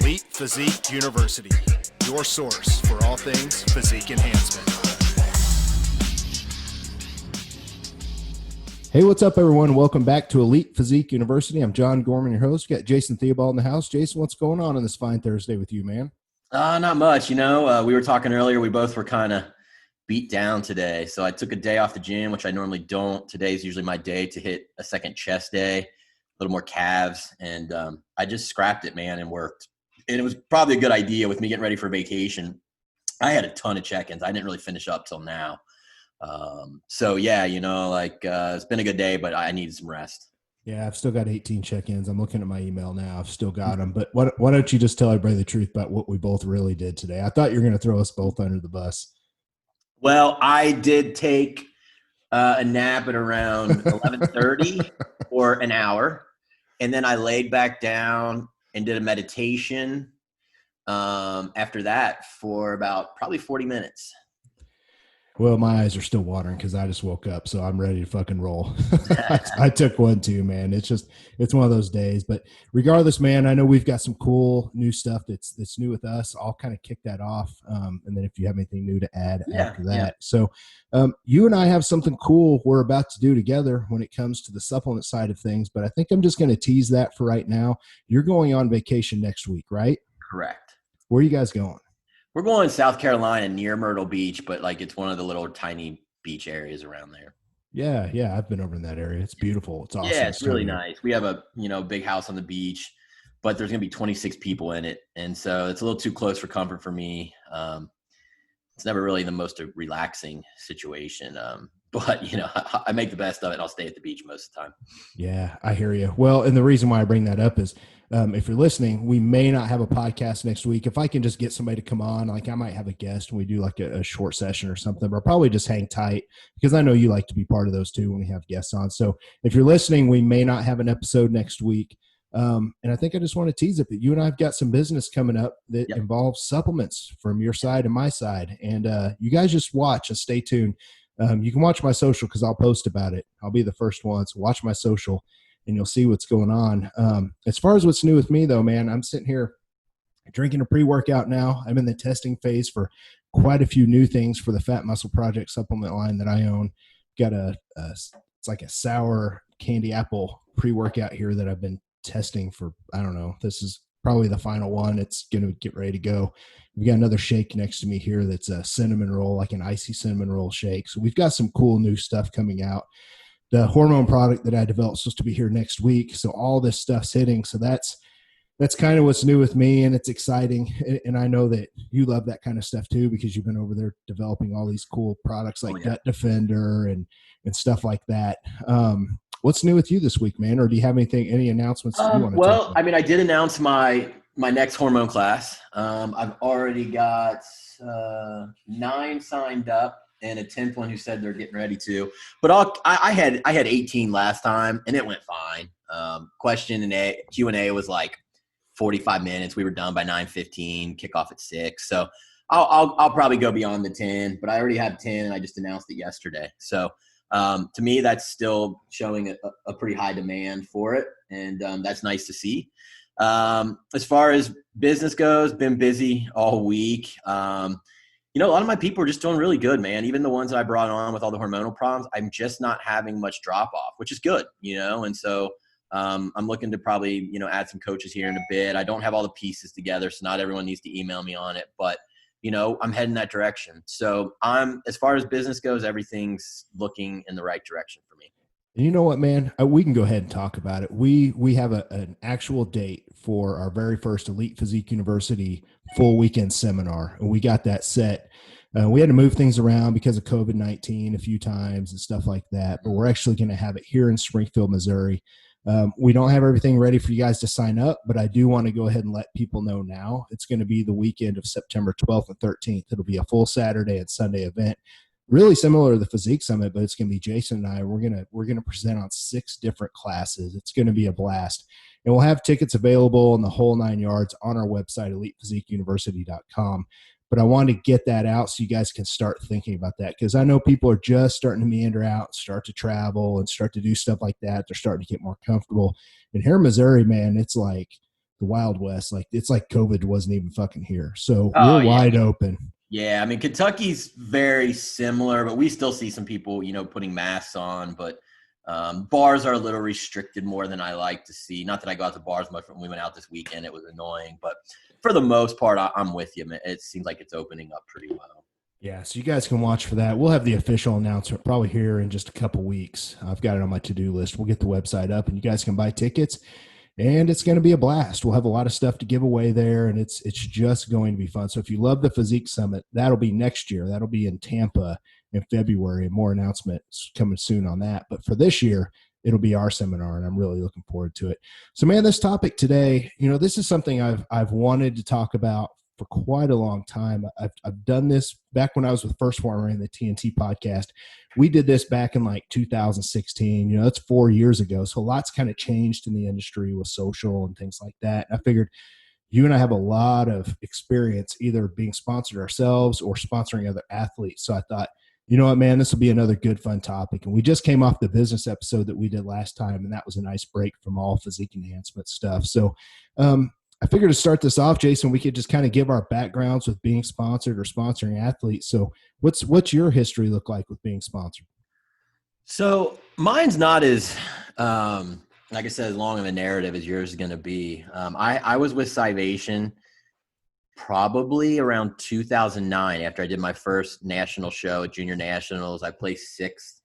Elite Physique University, your source for all things physique enhancement. Hey, what's up, everyone? Welcome back to Elite Physique University. I'm John Gorman, your host. We got Jason Theobald in the house. Jason, what's going on this fine Thursday with you, man? Not much. We were talking earlier. We both were kind of beat down today. So I took a day off the gym, which I normally don't. Today's usually my day to hit a second chest day, a little more calves. And I just scrapped it, man, and worked. And it was probably a good idea with me getting ready for vacation. I had a ton of check-ins. I didn't really finish up till now. It's been a good day, but I needed some rest. Yeah, I've still got 18 check-ins. I'm looking at my email now. I've still got them. But why don't you just tell everybody the truth about what we both really did today? I thought you were going to throw us both under the bus. Well, I did take a nap at around 11:30 for an hour. And then I laid back down and did a meditation after that for about probably 40 minutes. Well, my eyes are still watering because I just woke up, so I'm ready to fucking roll. I took one too, man. It's one of those days. But regardless, man, I know we've got some cool new stuff that's new with us. I'll kind of kick that off, and then if you have anything new to add after that. Yeah. So you and I have something cool we're about to do together when it comes to the supplement side of things, but I think I'm just going to tease that for right now. You're going on vacation next week, right? Correct. Where are you guys going? We're going to South Carolina near Myrtle Beach, but it's one of the little tiny beach areas around there. Yeah. I've been over in that area. It's beautiful. It's awesome. Yeah, it's really nice. We have a big house on the beach, but there's going to be 26 people in it. And so it's a little too close for comfort for me. It's never really the most relaxing situation. But I make the best of it. I'll stay at the beach most of the time. Yeah, I hear you. Well, and the reason why I bring that up is if you're listening, we may not have a podcast next week. If I can just get somebody to come on, I might have a guest and we do a short session or something, but I'll probably just hang tight because I know you like to be part of those too when we have guests on. So if you're listening, we may not have an episode next week. And I think I just want to tease it that you and I have got some business coming up that involves supplements from your side and my side. And you guys just watch and stay tuned. You can watch my social because I'll post about it. I'll be the first one. So watch my social and you'll see what's going on. As far as what's new with me though, man, I'm sitting here drinking a pre-workout now. I'm in the testing phase for quite a few new things for the Fat Muscle Project supplement line that I own. Got it's like a sour candy apple pre-workout here that I've been testing for, I don't know, this is probably the final one. It's going to get ready to go. We've got another shake next to me here that's a cinnamon roll, like an icy cinnamon roll shake. So we've got some cool new stuff coming out. The hormone product that I developed is supposed to be here next week. So all this stuff's hitting. So that's kind of what's new with me, and it's exciting. And I know that you love that kind of stuff too because you've been over there developing all these cool products like Gut Defender and stuff like that. What's new with you this week, man? Or do you have any announcements that you want to Well, I did announce my next hormone class. I've already got 9 signed up and a 10th one who said they're getting ready to. But I had 18 last time and it went fine. Q&A was 45 minutes. We were done by 9:15. Kickoff at 6. So I'll probably go beyond the 10. But I already have 10 and I just announced it yesterday. So to me, that's still showing a pretty high demand for it. And that's nice to see. As far as business goes, been busy all week. A lot of my people are just doing really good, man. Even the ones that I brought on with all the hormonal problems, I'm just not having much drop off, which is good, And so I'm looking to probably, add some coaches here in a bit. I don't have all the pieces together, so not everyone needs to email me on it, but I'm heading that direction. So as far as business goes, everything's looking in the right direction for me. And you know what, man? We can go ahead and talk about it. We have an actual date for our very first Elite Physique University full weekend seminar, and we got that set. We had to move things around because of COVID-19 a few times and stuff like that, but we're actually going to have it here in Springfield, Missouri. We don't have everything ready for you guys to sign up, but I do want to go ahead and let people know now. It's going to be the weekend of September 12th and 13th. It'll be a full Saturday and Sunday event. Really similar to the Physique Summit, but it's going to be Jason and I. We're going to present on 6 different classes. It's going to be a blast. And we'll have tickets available in the whole 9 yards on our website, elitephysiqueuniversity.com. But I wanted to get that out so you guys can start thinking about that, because I know people are just starting to meander out, start to travel and start to do stuff like that. They're starting to get more comfortable. And here in Missouri, man, it's like the Wild West. Like it's like COVID wasn't even fucking here. So Oh we're yeah. wide open. Yeah. I mean, Kentucky's very similar, but we still see some people, putting masks on, but bars are a little restricted more than I like to see. Not that I go out to bars much when we went out this weekend. It was annoying, but for the most part, I'm with you, man. It seems like it's opening up pretty well. Yeah, so you guys can watch for that. We'll have the official announcement probably here in just a couple weeks. I've got it on my to-do list. We'll get the website up and you guys can buy tickets, and it's going to be a blast. We'll have a lot of stuff to give away there, and it's just going to be fun. So if you love the Physique Summit, that'll be next year. That'll be in Tampa in February, and more announcements coming soon on that. But for this year, it'll be our seminar, and I'm really looking forward to it. So, man, this topic today, this is something I've wanted to talk about for quite a long time. I've done this back when I was with First Farmer in the TNT podcast. We did this back in like 2016. That's 4 years ago. So a lot's kind of changed in the industry with social and things like that. I figured you and I have a lot of experience either being sponsored ourselves or sponsoring other athletes. So I thought, you know what, man, this will be another good, fun topic. And we just came off the business episode that we did last time, and that was a nice break from all physique enhancement stuff. So, I figured to start this off, Jason, we could just kind of give our backgrounds with being sponsored or sponsoring athletes. So what's your history look like with being sponsored? So mine's not as, like I said, as long of a narrative as yours is going to be. I was with Civation probably around 2009 after I did my first national show at Junior Nationals. I placed sixth.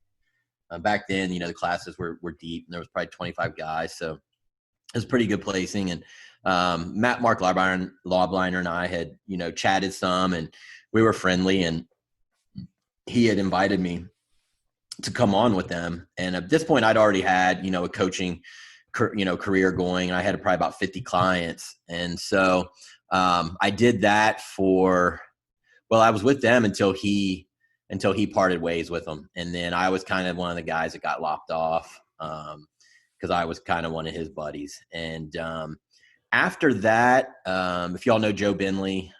Back then, the classes were deep, and there was probably 25 guys. So it was pretty good placing. And Mark Lawbliner and I had, chatted some, and we were friendly, and he had invited me to come on with them. And at this point I'd already had, a coaching, career going, and I had probably about 50 clients. And so I did that I was with them until he parted ways with them. And then I was kind of one of the guys that got lopped off because I was kind of one of his buddies. And after that, if y'all know Joe Bentley,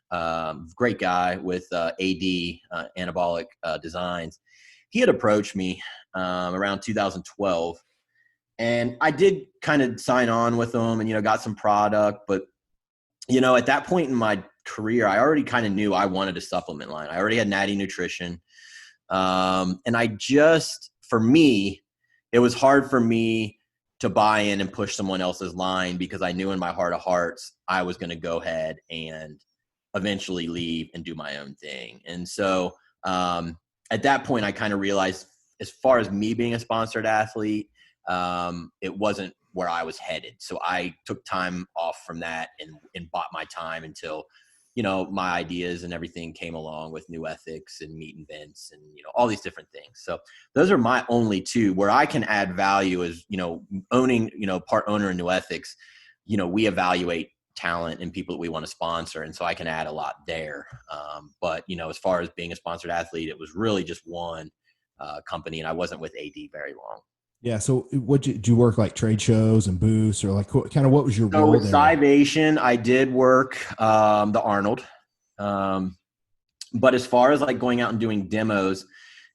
great guy with AD Anabolic Designs, he had approached me around 2012, and I did kind of sign on with him and, got some product. But, at that point in my career, I already kind of knew I wanted a supplement line. I already had Natty Nutrition. And for me, it was hard for me to buy in and push someone else's line because I knew in my heart of hearts, I was going to go ahead and eventually leave and do my own thing. And so at that point, I kind of realized as far as me being a sponsored athlete, it wasn't where I was headed. So I took time off from that and bought my time until, my ideas and everything came along with New Ethics and Meet and Vince and, all these different things. So those are my only two where I can add value is, owning, part owner in New Ethics. We evaluate talent and people that we want to sponsor. And so I can add a lot there. But, as far as being a sponsored athlete, it was really just one company, and I wasn't with AD very long. Yeah. So did you work like trade shows and booths, or like kind of what was your So role with there? Civation, I did work the Arnold. But as far as like going out and doing demos,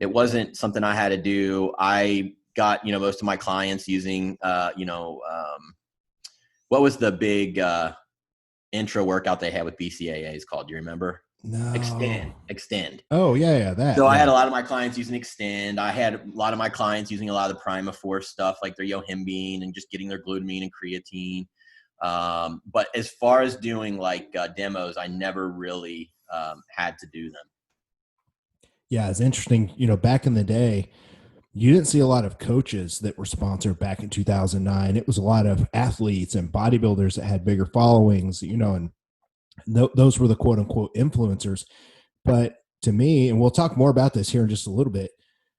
it wasn't something I had to do. I got, most of my clients using, what was the big intro workout they had with BCAAs called? Do you remember? No. Extend. Oh, yeah. That. So yeah. I had a lot of my clients using Extend. I had a lot of my clients using a lot of the Primaforce stuff, like their yohimbine and just getting their glutamine and creatine. But as far as doing like demos, I never really had to do them. Yeah, it's interesting. Back in the day, you didn't see a lot of coaches that were sponsored back in 2009. It was a lot of athletes and bodybuilders that had bigger followings, and those were the quote unquote influencers. But to me, and we'll talk more about this here in just a little bit,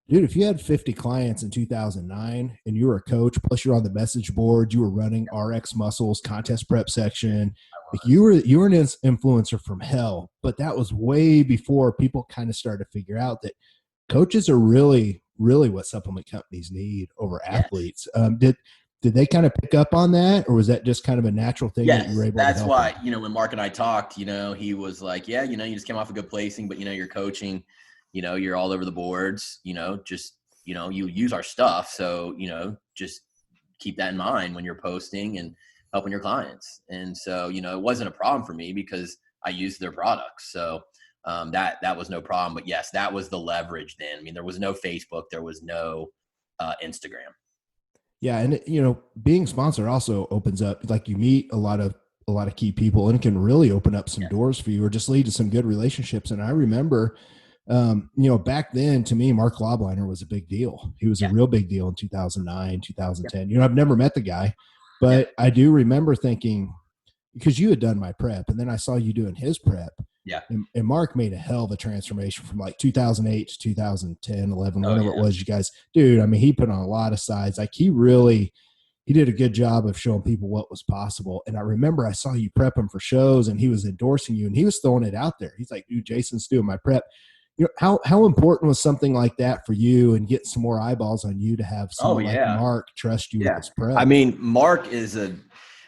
dude, if you had 50 clients in 2009 and you were a coach, plus you're on the message board, you were running RX Muscles contest prep section, like you were an influencer from hell. But that was way before people kind of started to figure out that coaches are really what supplement companies need over athletes. Did they kind of pick up on that, or was that just kind of a natural thing that you were able to help? That's why, when Mark and I talked, he was like, yeah, you just came off a good placing, but you're coaching, you're all over the boards, just, you use our stuff. So, just keep that in mind when you're posting. And helping your clients. And so, you know, it wasn't a problem for me because I used their products. So that was no problem. But yes, that was the leverage then. I mean, there was no Facebook, there was no Instagram. Yeah, and you know, being sponsored also opens up, like, you meet a lot of key people, and it can really open up some doors for you, or just lead to some good relationships. And I remember, you know, back then, to me, Mark Lobliner was a big deal. He was a real big deal in 2009, 2010. You know, I've never met the guy, but I do remember thinking, because you had done my prep, and then I saw you doing his prep. Yeah. And Mark made a hell of a transformation from like 2008 to 2010, 11, whatever it was, you guys, dude. I mean, he put on a lot of sides. Like, he did a good job of showing people what was possible. And I remember I saw you prep him for shows, and he was endorsing you, and he was throwing it out there. He's like, dude, Jason's doing my prep. You know, how important was something like that for you, and getting some more eyeballs on you to have someone like Mark trust you with his prep? I mean, Mark is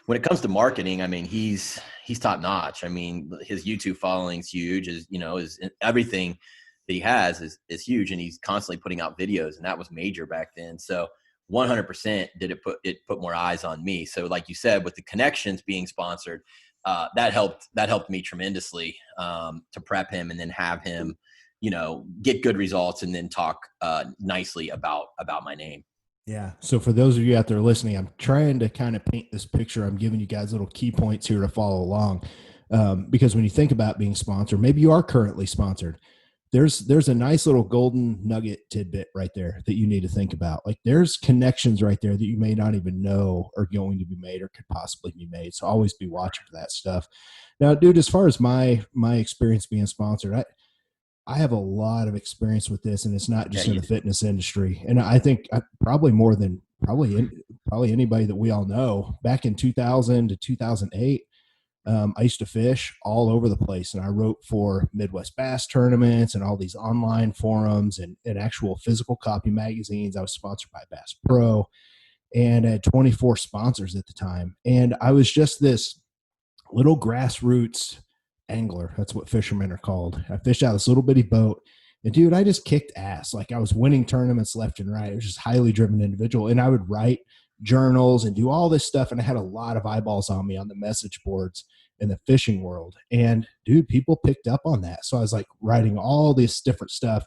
when it comes to marketing, I mean, he's top notch. I mean, his YouTube following's huge. Is everything that he has is huge, and he's constantly putting out videos, and that was major back then. So 100% did it put more eyes on me. So like you said, with the connections being sponsored, that helped me tremendously to prep him and then have him, you know, get good results and then talk nicely about my name. Yeah. So for those of you out there listening, I'm trying to kind of paint this picture. I'm giving you guys little key points here to follow along. Because when you think about being sponsored, maybe you are currently sponsored. There's a nice little golden nugget tidbit right there that you need to think about. Like, there's connections right there that you may not even know are going to be made or could possibly be made. So always be watching for that stuff. Now, dude, as far as my experience being sponsored, I have a lot of experience with this, and it's not just in the fitness industry. And I think probably more than probably anybody that we all know. Back in 2000 to 2008, I used to fish all over the place, and I wrote for Midwest Bass tournaments and all these online forums and actual physical copy magazines. I was sponsored by Bass Pro, and I had 24 sponsors at the time. And I was just this little grassroots angler. That's what fishermen are called. I fished out this little bitty boat, and dude, I just kicked ass. Like, I was winning tournaments left and right. It was just highly driven individual. And I would write journals and do all this stuff. And I had a lot of eyeballs on me on the message boards in the fishing world. And dude, people picked up on that. So I was like writing all this different stuff.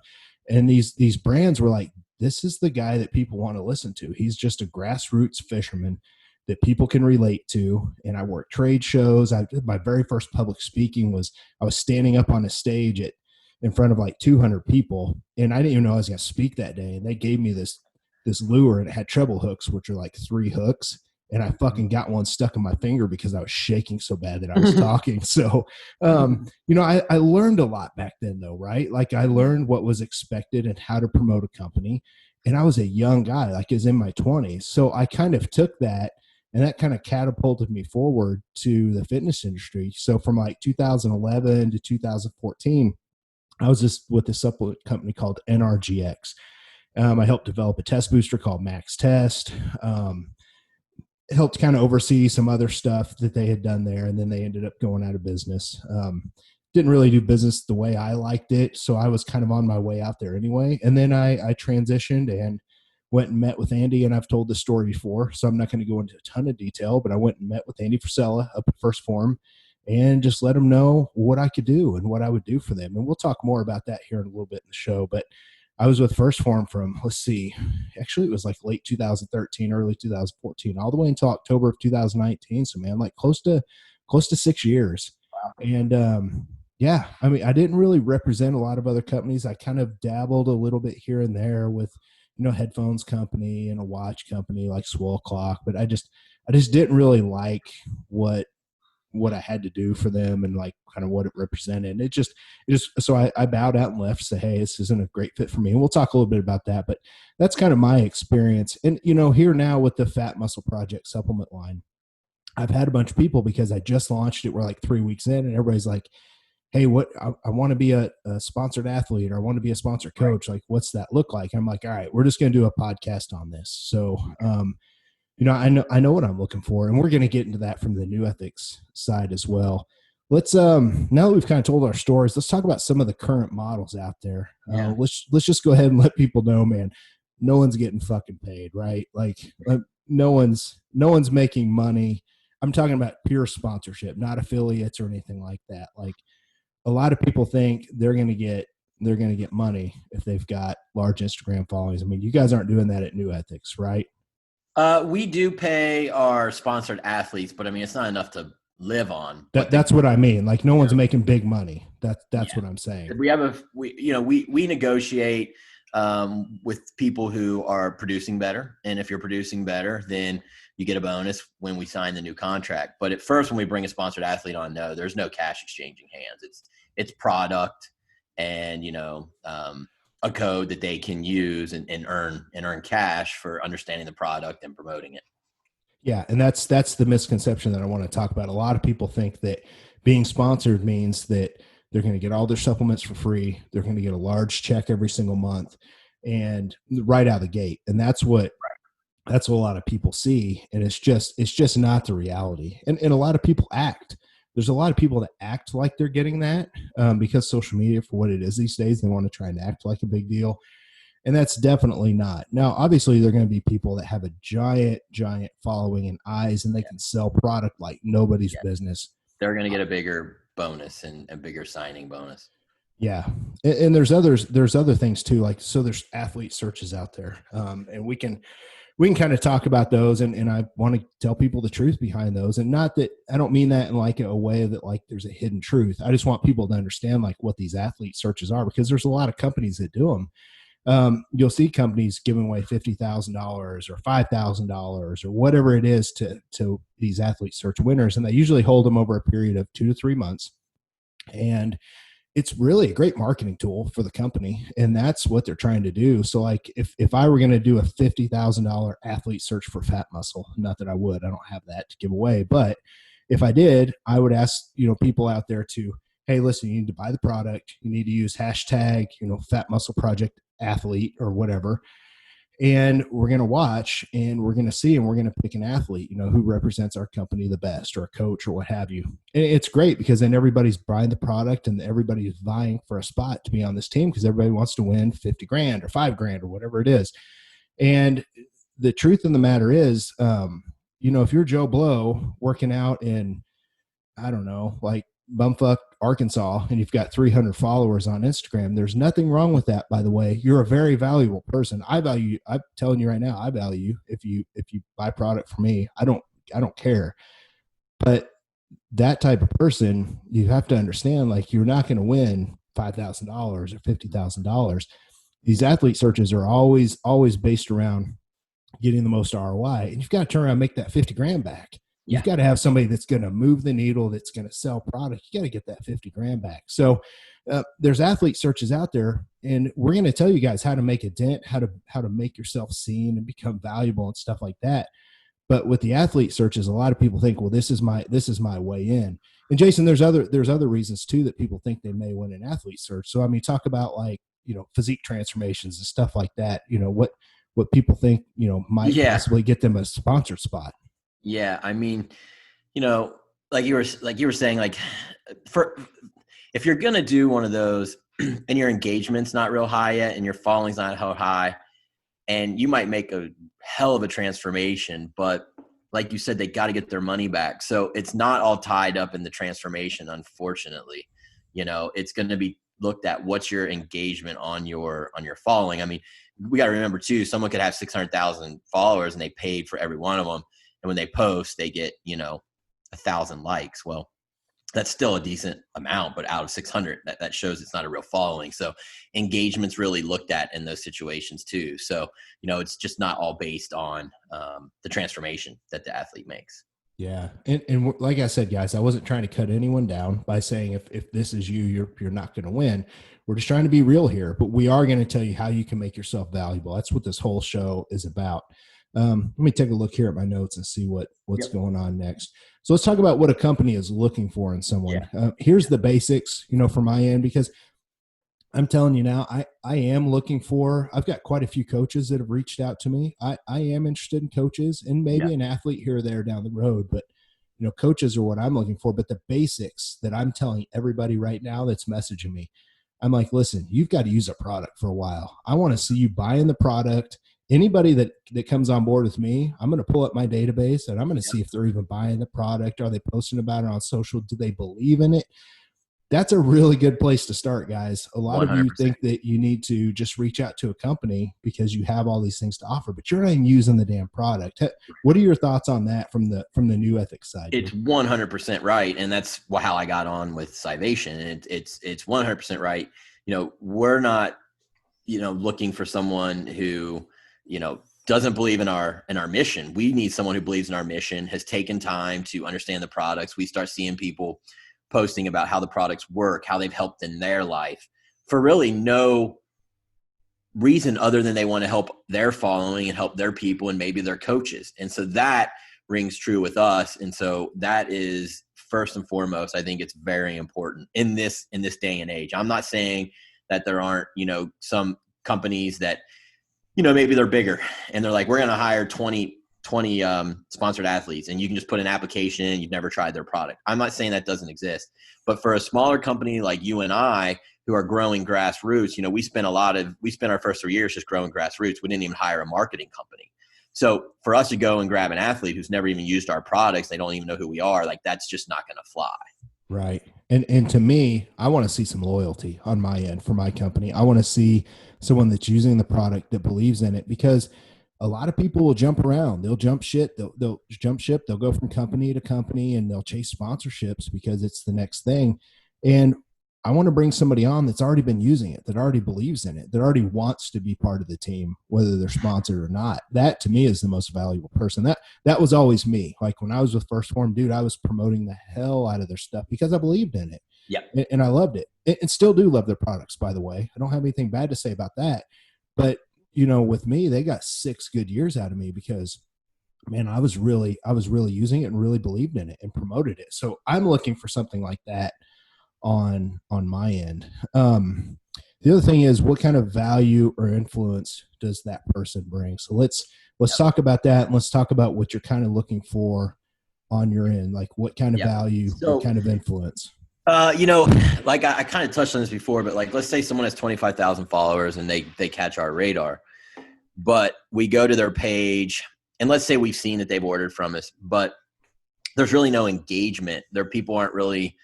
And these brands were like, this is the guy that people want to listen to. He's just a grassroots fisherman that people can relate to. And I worked trade shows. My very first public speaking was, I was standing up on a stage in front of like 200 people. And I didn't even know I was going to speak that day. And they gave me this lure, and it had treble hooks, which are like 3 hooks. And I fucking got one stuck in my finger because I was shaking so bad that I was talking. So, you know, I learned a lot back then though, right? Like, I learned what was expected and how to promote a company. And I was a young guy, like, I was in my 20s. So I kind of took that, and that kind of catapulted me forward to the fitness industry. So from like 2011 to 2014, I was just with a supplement company called NRGX. I helped develop a test booster called Max Test. Helped kind of oversee some other stuff that they had done there, and then they ended up going out of business. Didn't really do business the way I liked it, so I was kind of on my way out there anyway. And then I transitioned and went and met with Andy, and I've told this story before, so I'm not going to go into a ton of detail, but I went and met with Andy Frisella up at First Form and just let him know what I could do and what I would do for them. And we'll talk more about that here in a little bit in the show. But I was with First Form from, actually it was like late 2013, early 2014, all the way until October of 2019. So man, like close to 6 years. And yeah, I mean, I didn't really represent a lot of other companies. I kind of dabbled a little bit here and there with, you know, headphones company and a watch company like Swole Clock, but I just didn't really like what I had to do for them and like kind of what it represented. And it just, so I bowed out and left, say, hey, this isn't a great fit for me. And we'll talk a little bit about that, but that's kind of my experience. And, you know, here now with the Fat Muscle Project supplement line, I've had a bunch of people, because I just launched it. We're like 3 weeks in, and everybody's like, hey, I want to be a sponsored athlete, or I want to be a sponsored coach. Like, what's that look like? I'm like, all right, we're just going to do a podcast on this. So, you know, I know what I'm looking for, and we're going to get into that from the New Ethics side as well. Let's now that we've kind of told our stories, let's talk about some of the current models out there. Let's just go ahead and let people know, man, no one's getting fucking paid, right? Like no one's making money I'm talking about pure sponsorship, not affiliates or anything like that. Like a lot of people think they're going to get money if they've got large Instagram followings. I mean, you guys aren't doing that at New Ethics, right? We do pay our sponsored athletes, but I mean, it's not enough to live on. That's what I mean. Like no one's making big money. That's what I'm saying. We negotiate with people who are producing better, and if you're producing better, then you get a bonus when we sign the new contract. But at first, when we bring a sponsored athlete on, no, there's no cash exchanging hands. It's product and a code that they can use and earn cash for understanding the product and promoting it. Yeah, and that's the misconception that I want to talk about. A lot of people think that being sponsored means that they're going to get all their supplements for free. They're going to get a large check every single month and right out of the gate. And that's what a lot of people see. And it's just not the reality. And a lot of people act. There's a lot of people that act like they're getting that because social media, for what it is these days, they want to try and act like a big deal. And that's definitely not. Now, obviously, there are going to be people that have a giant following and eyes, and they can sell product like nobody's business. They're going to get a bigger bonus and a bigger signing bonus. Yeah. And there's other things too. Like, so there's athlete searches out there. And we can kind of talk about those. And I want to tell people the truth behind those. And not that I don't mean that in like a way that like there's a hidden truth. I just want people to understand like what these athlete searches are, because there's a lot of companies that do them. You'll see companies giving away $50,000 or $5,000 or whatever it is to these athlete search winners. And they usually hold them over a period of 2 to 3 months. And it's really a great marketing tool for the company. And that's what they're trying to do. So like if I were going to do a $50,000 athlete search for fat muscle, not that I would, I don't have that to give away, but if I did, I would ask, people out there to, hey, listen, you need to buy the product. You need to use hashtag, Fat Muscle Project Athlete or whatever. And we're going to watch and we're going to see, and we're going to pick an athlete, who represents our company the best, or a coach or what have you. And it's great because then everybody's buying the product and everybody's vying for a spot to be on this team because everybody wants to win 50 grand or 5 grand or whatever it is. And the truth of the matter is, if you're Joe Blow working out in, I don't know, like bumfuck Arkansas, and you've got 300 followers on Instagram, there's nothing wrong with that. By the way, you're a very valuable person. I'm telling you right now, I value you if you buy product from me. I don't care. But that type of person, you have to understand, like, you're not going to win $5,000 or $50,000. These athlete searches are always based around getting the most ROI, and you've got to turn around and make that 50 grand back. You've got to have somebody that's going to move the needle, that's going to sell product. You got to get that 50 grand back. So there's athlete searches out there, and we're going to tell you guys how to make a dent, how to make yourself seen and become valuable and stuff like that. But with the athlete searches, a lot of people think, well, this is my way in. And Jason, there's other reasons too that people think they may win an athlete search. So I mean, talk about like, physique transformations and stuff like that. What people think, might possibly get them a sponsored spot. Yeah, I mean, like you were saying, like if you're gonna do one of those and your engagement's not real high yet and your following's not how high, and you might make a hell of a transformation, but like you said, they got to get their money back. So it's not all tied up in the transformation, unfortunately. It's going to be looked at what's your engagement on your following. I mean, we got to remember too, someone could have 600,000 followers and they paid for every one of them. And when they post, they get, 1,000 likes. Well, that's still a decent amount, but out of 600, that shows it's not a real following. So engagement's really looked at in those situations too. So, it's just not all based on the transformation that the athlete makes. Yeah. And like I said, guys, I wasn't trying to cut anyone down by saying if this is you're not going to win. We're just trying to be real here, but we are going to tell you how you can make yourself valuable. That's what this whole show is about. Let me take a look here at my notes and see what's going on next. So let's talk about what a company is looking for in someone. Here's the basics, from my end, because I'm telling you now, I am looking for, I've got quite a few coaches that have reached out to me. I am interested in coaches and maybe an athlete here or there down the road, but coaches are what I'm looking for. But the basics that I'm telling everybody right now that's messaging me, I'm like, listen, you've got to use a product for a while. I want to see you buying the product anybody that comes on board with me, I'm going to pull up my database and I'm going to see if they're even buying the product. Are they posting about it on social? Do they believe in it? That's a really good place to start, guys. A lot of you 100%. think that you need to just reach out to a company because you have all these things to offer, but you're not even using the damn product. What are your thoughts on that from the new ethics side? It's 100% right, and that's how I got on with Scivation. And it's 100% right. We're not looking for someone who doesn't believe in our mission. We need someone who believes in our mission, has taken time to understand the products. We start seeing people posting about how the products work, how they've helped in their life, for really no reason other than they want to help their following and help their people and maybe their coaches. And so that rings true with us. And so that is first and foremost, I think it's very important in this day and age. I'm not saying that there aren't, some companies that, maybe they're bigger and they're like, we're going to hire 20 sponsored athletes, and you can just put an application in, you've never tried their product. I'm not saying that doesn't exist, but for a smaller company like you and I, who are growing grassroots, we spent our first 3 years just growing grassroots. We didn't even hire a marketing company. So for us to go and grab an athlete who's never even used our products, they don't even know who we are, like that's just not going to fly. Right. And to me, I want to see some loyalty on my end for my company. I want to see someone that's using the product that believes in it, because a lot of people will jump around. They'll jump ship. They'll jump ship. They'll go from company to company and they'll chase sponsorships because it's the next thing. And I want to bring somebody on that's already been using it, that already believes in it, that already wants to be part of the team, whether they're sponsored or not. That to me is the most valuable person. That was always me. Like when I was with First Form, dude, I was promoting the hell out of their stuff because I believed in it. Yeah. And I loved it. And still do love their products, by the way. I don't have anything bad to say about that. But, with me, they got 6 good years out of me because, man, I was really using it and really believed in it and promoted it. So I'm looking for something like that on my end. The other thing is, what kind of value or influence does that person bring? So let's talk about that, and let's talk about what you're kind of looking for on your end. Like what kind of value, what kind of influence? Like I kind of touched on this before, but like let's say someone has 25,000 followers and they catch our radar, but we go to their page and let's say we've seen that they've ordered from us, but there's really no engagement. Their people aren't really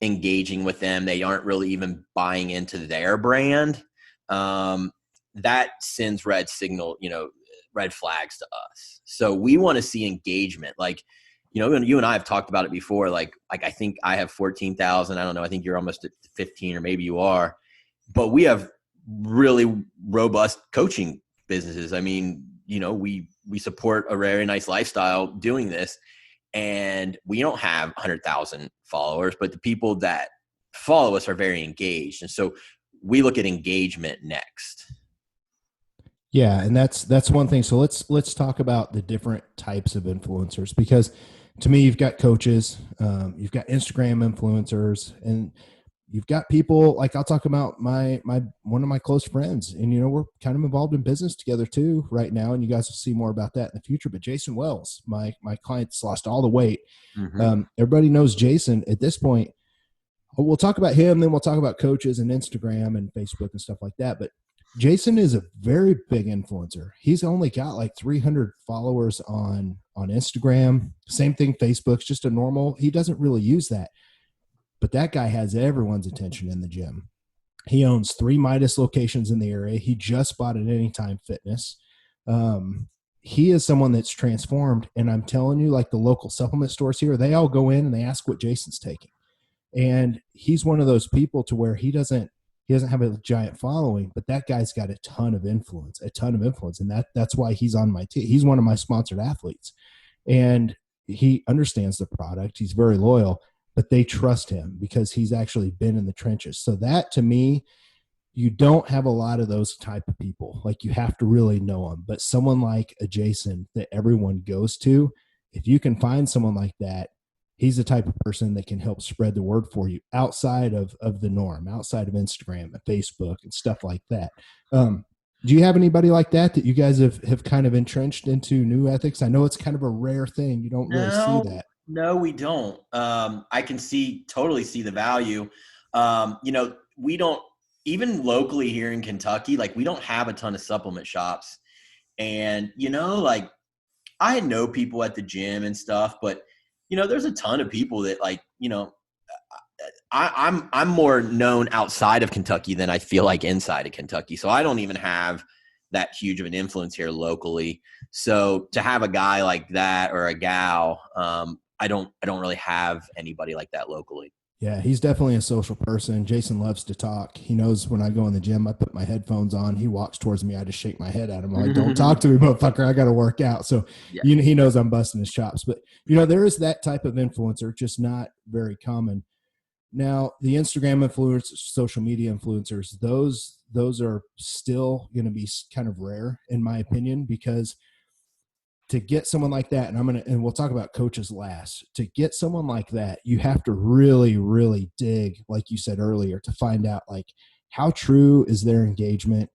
engaging with them. They aren't really even buying into their brand. That sends red flags to us. So we want to see engagement. Like, you and I have talked about it before. Like I think I have 14,000. I don't know. I think you're almost at 15, or maybe you are. But we have really robust coaching businesses. I mean, we support a very nice lifestyle doing this. And we don't have 100,000 followers, but the people that follow us are very engaged. And so we look at engagement next. Yeah. And that's one thing. So let's talk about the different types of influencers, because to me, you've got coaches, you've got Instagram influencers, and you've got people like, I'll talk about one of my close friends, and we're kind of involved in business together too right now, and you guys will see more about that in the future. But Jason Wells, my client's lost all the weight. Mm-hmm. Everybody knows Jason at this point. We'll talk about him, then we'll talk about coaches and Instagram and Facebook and stuff like that. But Jason is a very big influencer. He's only got like 300 followers on Instagram. Same thing, Facebook's just a normal. He doesn't really use that. But that guy has everyone's attention in the gym. He owns 3 Midas locations in the area. He just bought an Anytime Fitness. He is someone that's transformed. And I'm telling you, like the local supplement stores here, they all go in and they ask what Jason's taking. And he's one of those people to where he doesn't have a giant following, but that guy's got a ton of influence. And that's why he's on my team. He's one of my sponsored athletes, and he understands the product. He's very loyal, but they trust him because he's actually been in the trenches. So that, to me, you don't have a lot of those type of people. Like, you have to really know them. But someone like a Jason that everyone goes to, if you can find someone like that, he's the type of person that can help spread the word for you outside of the norm, outside of Instagram and Facebook and stuff like that. Do you have anybody like that you guys have kind of entrenched into new ethics? I know it's kind of a rare thing. You don't really see that. No, we don't. I can totally see the value. We don't, even locally here in Kentucky, like we don't have a ton of supplement shops. And, like I know people at the gym and stuff, but, there's a ton of people that like, I'm more known outside of Kentucky than I feel like inside of Kentucky. So I don't even have that huge of an influence here locally. So to have a guy like that or a gal, I don't really have anybody like that locally. Yeah, he's definitely a social person. Jason loves to talk. He knows when I go in the gym, I put my headphones on. He walks towards me. I just shake my head at him. I'm like, don't talk to me, motherfucker. I got to work out. So Yeah. he knows I'm busting his chops. But, there is that type of influencer, just not very common. Now, the Instagram influencers, social media influencers, those are still going to be kind of rare, in my opinion, because to get someone like that, and we'll talk about coaches last, to get someone like that, you have to really, really dig, like you said earlier, to find out like how true is their engagement.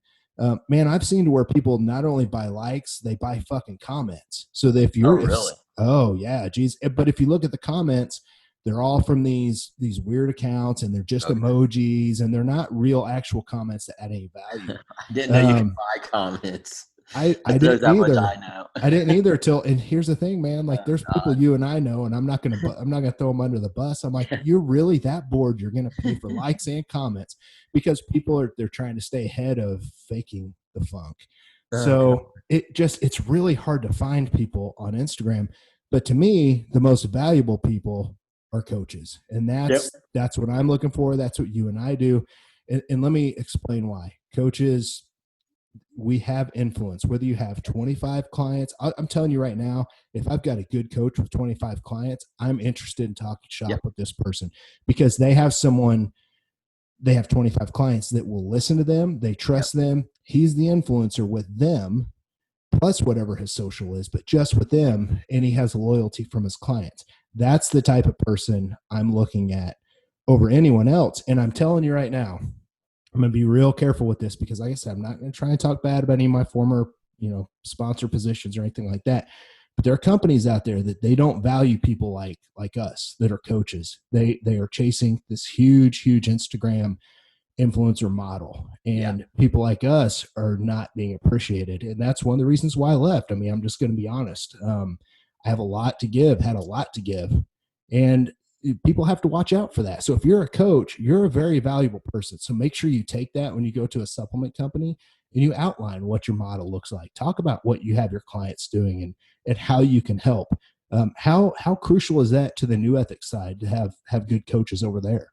Man, I've seen to where people not only buy likes, they buy fucking comments. So that if you're, really? Oh yeah, geez. But if you look at the comments, they're all from these weird accounts, and they're just emojis, and they're not real actual comments that add any value. I didn't know you could buy comments. I didn't either. I know. I didn't either and here's the thing, man, like there's people you and I know, and I'm not going to throw them under the bus. I'm like, you're really that bored? You're going to pay for likes and comments because they're trying to stay ahead of faking the funk. So it's really hard to find people on Instagram. But to me, the most valuable people are coaches. And that's what I'm looking for. That's what you and I do. And let me explain why. Coaches, we have influence. Whether you have 25 clients, I'm telling you right now, if I've got a good coach with 25 clients, I'm interested in talking shop with this person because they have 25 clients that will listen to them. They trust them. He's the influencer with them, plus whatever his social is, but just with them. And he has loyalty from his clients. That's the type of person I'm looking at over anyone else. And I'm telling you right now, I'm going to be real careful with this because, like I said, I'm not going to try and talk bad about any of my former, sponsor positions or anything like that. But there are companies out there that they don't value people like us that are coaches. They are chasing this huge Instagram influencer model, and people like us are not being appreciated. And that's one of the reasons why I left. I mean, I'm just going to be honest. I have a lot to give, had a lot to give, and people have to watch out for that. So if you're a coach, you're a very valuable person. So make sure you take that when you go to a supplement company and you outline what your model looks like. Talk about what you have your clients doing and how you can help. How crucial is that to the new ethics side to have good coaches over there?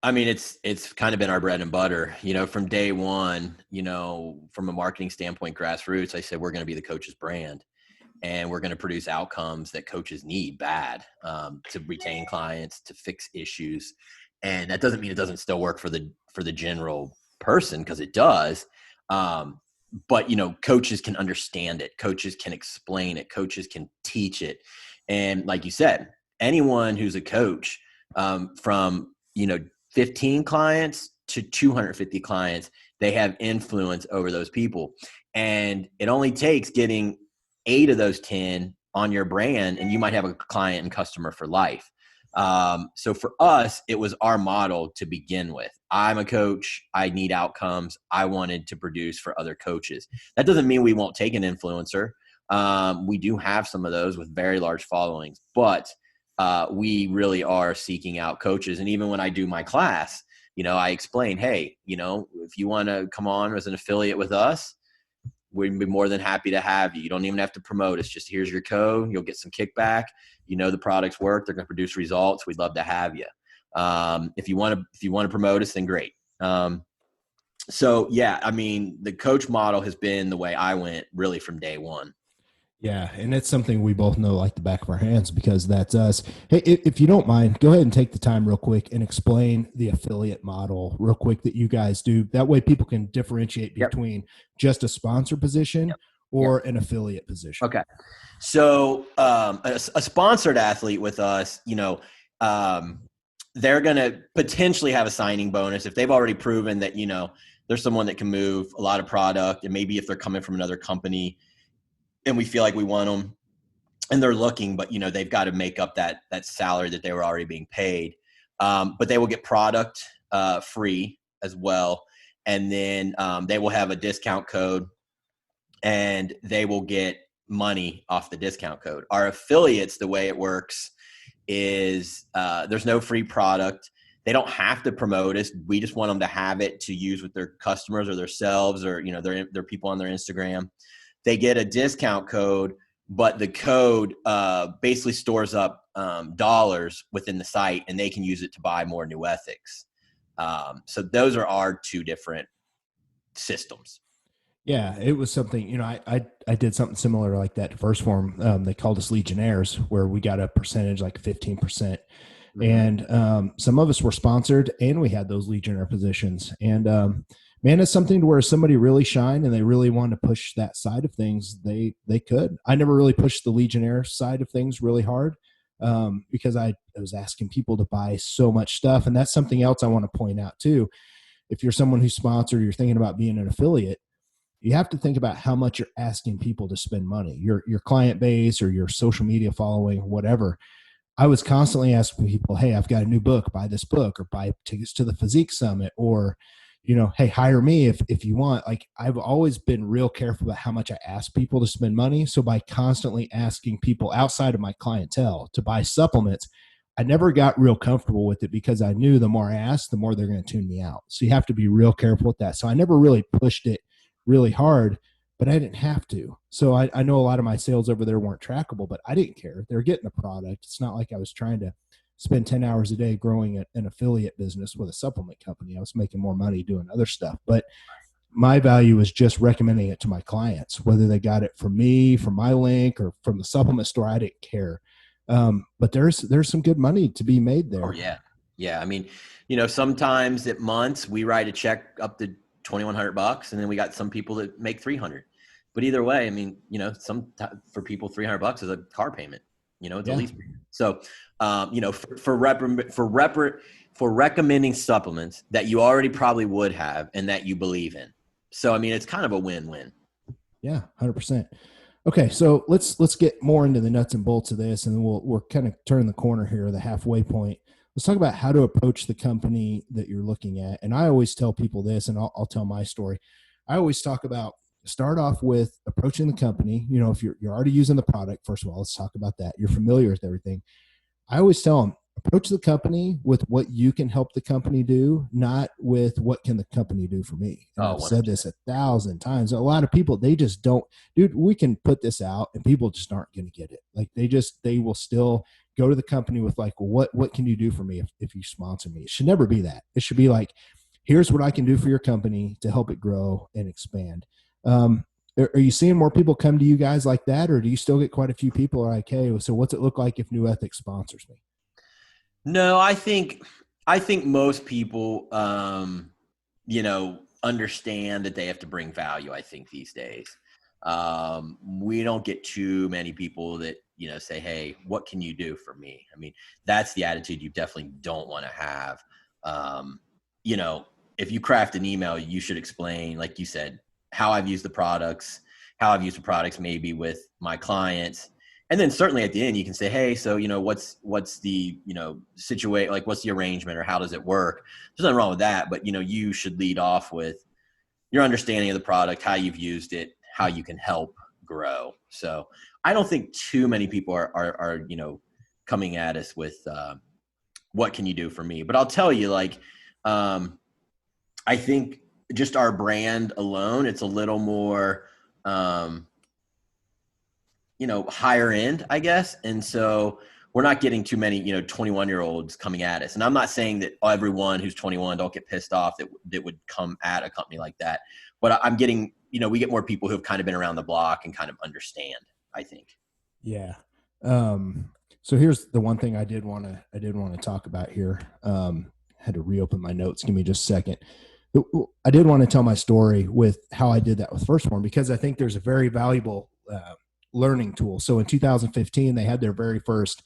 I mean, it's kind of been our bread and butter, from day one, from a marketing standpoint, grassroots, I said, we're going to be the coach's brand. And we're going to produce outcomes that coaches need bad to retain clients, to fix issues. And that doesn't mean it doesn't still work for the general person, because it does. But, coaches can understand it. Coaches can explain it. Coaches can teach it. And like you said, anyone who's a coach from, 15 clients to 250 clients, they have influence over those people. And it only takes getting 8 of those 10 on your brand, and you might have a client and customer for life. So for us, it was our model to begin with. I'm a coach. I need outcomes. I wanted to produce for other coaches. That doesn't mean we won't take an influencer. We do have some of those with very large followings, but we really are seeking out coaches. And even when I do my class, I explain, hey, if you want to come on as an affiliate with us, we'd be more than happy to have you. You don't even have to promote us. Just here's your code. You'll get some kickback. The products work. They're going to produce results. We'd love to have you. If you want to promote us, then great. So yeah, I mean, the coach model has been the way I went really from day one. Yeah, and it's something we both know like the back of our hands because that's us. Hey, if you don't mind, go ahead and take the time real quick and explain the affiliate model real quick that you guys do. That way people can differentiate between just a sponsor position or an affiliate position. Okay. So a sponsored athlete with us, they're going to potentially have a signing bonus if they've already proven that, there's someone that can move a lot of product. And maybe if they're coming from another company and we feel like we want them and they're looking, but they've got to make up that salary that they were already being paid. But they will get product free as well. And then they will have a discount code and they will get money off the discount code. Our affiliates, the way it works is there's no free product. They don't have to promote us. We just want them to have it to use with their customers or themselves, or, you know, their people on their Instagram. They get a discount code, but the code basically stores up dollars within the site, and they can use it to buy more New Ethics. So those are our two different systems. Yeah, it was something, you know, I did something similar like that to First Form. They called us Legionnaires, where we got a percentage, like 15%. Mm-hmm. And some of us were sponsored, and we had those Legionnaire positions. And man, it's something to where somebody really shined and they really wanted to push that side of things. They could. I never really pushed the Legionnaire side of things really hard because I was asking people to buy so much stuff. And that's something else I want to point out too. If you're someone who's sponsored, you're thinking about being an affiliate, you have to think about how much you're asking people to spend money, your client base or your social media following, whatever. I was constantly asking people, hey, I've got a new book, buy this book, or buy tickets to the Physique Summit, or, you know, hey, hire me if you want. Like, I've always been real careful about how much I ask people to spend money. So by constantly asking people outside of my clientele to buy supplements, I never got real comfortable with it because I knew the more I asked, the more they're going to tune me out. So you have to be real careful with that. So I never really pushed it really hard, but I didn't have to. So I know a lot of my sales over there weren't trackable, but I didn't care. They're getting a product. It's not like I was trying to spend 10 hours a day growing an affiliate business with a supplement company. I was making more money doing other stuff, but my value is just recommending it to my clients, whether they got it from me, from my link, or from the supplement store. I didn't care. But there's some good money to be made there. Oh yeah. Yeah. I mean, you know, sometimes at months we write a check up to $2,100, and then we got some people that make 300. But either way, I mean, you know, for people, $300 is a car payment. You know, it's a lease payment. So, you know, for recommending supplements that you already probably would have and that you believe in. So, I mean, it's kind of a win-win. Yeah, 100%. Okay, so let's get more into the nuts and bolts of this, and then we're kind of turning the corner here, the halfway point. Let's talk about how to approach the company that you're looking at. And I always tell people this, and I'll tell my story. I always talk about start off with approaching the company. You know, if you're already using the product, first of all, let's talk about that. You're familiar with everything. I always tell them, approach the company with what you can help the company do, not with what can the company do for me. And I've said this 1,000 times. A lot of people, they just don't, dude, we can put this out and people just aren't going to get it. Like they will still go to the company with like, well, what can you do for me if you sponsor me? It should never be that. It should be like, here's what I can do for your company to help it grow and expand. Are you seeing more people come to you guys like that, or do you still get quite a few people are like, hey, so what's it look like if New Ethics sponsors me? No, I think most people, you know, understand that they have to bring value. I think these days, we don't get too many people that, you know, say, hey, what can you do for me? I mean, that's the attitude you definitely don't want to have. You know, if you craft an email, you should explain, like you said, how I've used the products, maybe with my clients. And then certainly at the end, you can say, hey, so, you know, what's the, you know, situation, like what's the arrangement or how does it work? There's nothing wrong with that. But, you know, you should lead off with your understanding of the product, how you've used it, how you can help grow. So I don't think too many people are you know, coming at us with what can you do for me? But I'll tell you, like, I think just our brand alone, it's a little more, you know, higher end, I guess. And so we're not getting too many, you know, 21-year-olds coming at us. And I'm not saying that everyone who's 21 don't get pissed off that would come at a company like that. But I'm getting, you know, we get more people who have kind of been around the block and kind of understand, I think. Yeah. So here's the one thing I did want to talk about here. Had to reopen my notes. Give me just a second. I did want to tell my story with how I did that with First Form, because I think there's a very valuable learning tool. So in 2015, they had their very first,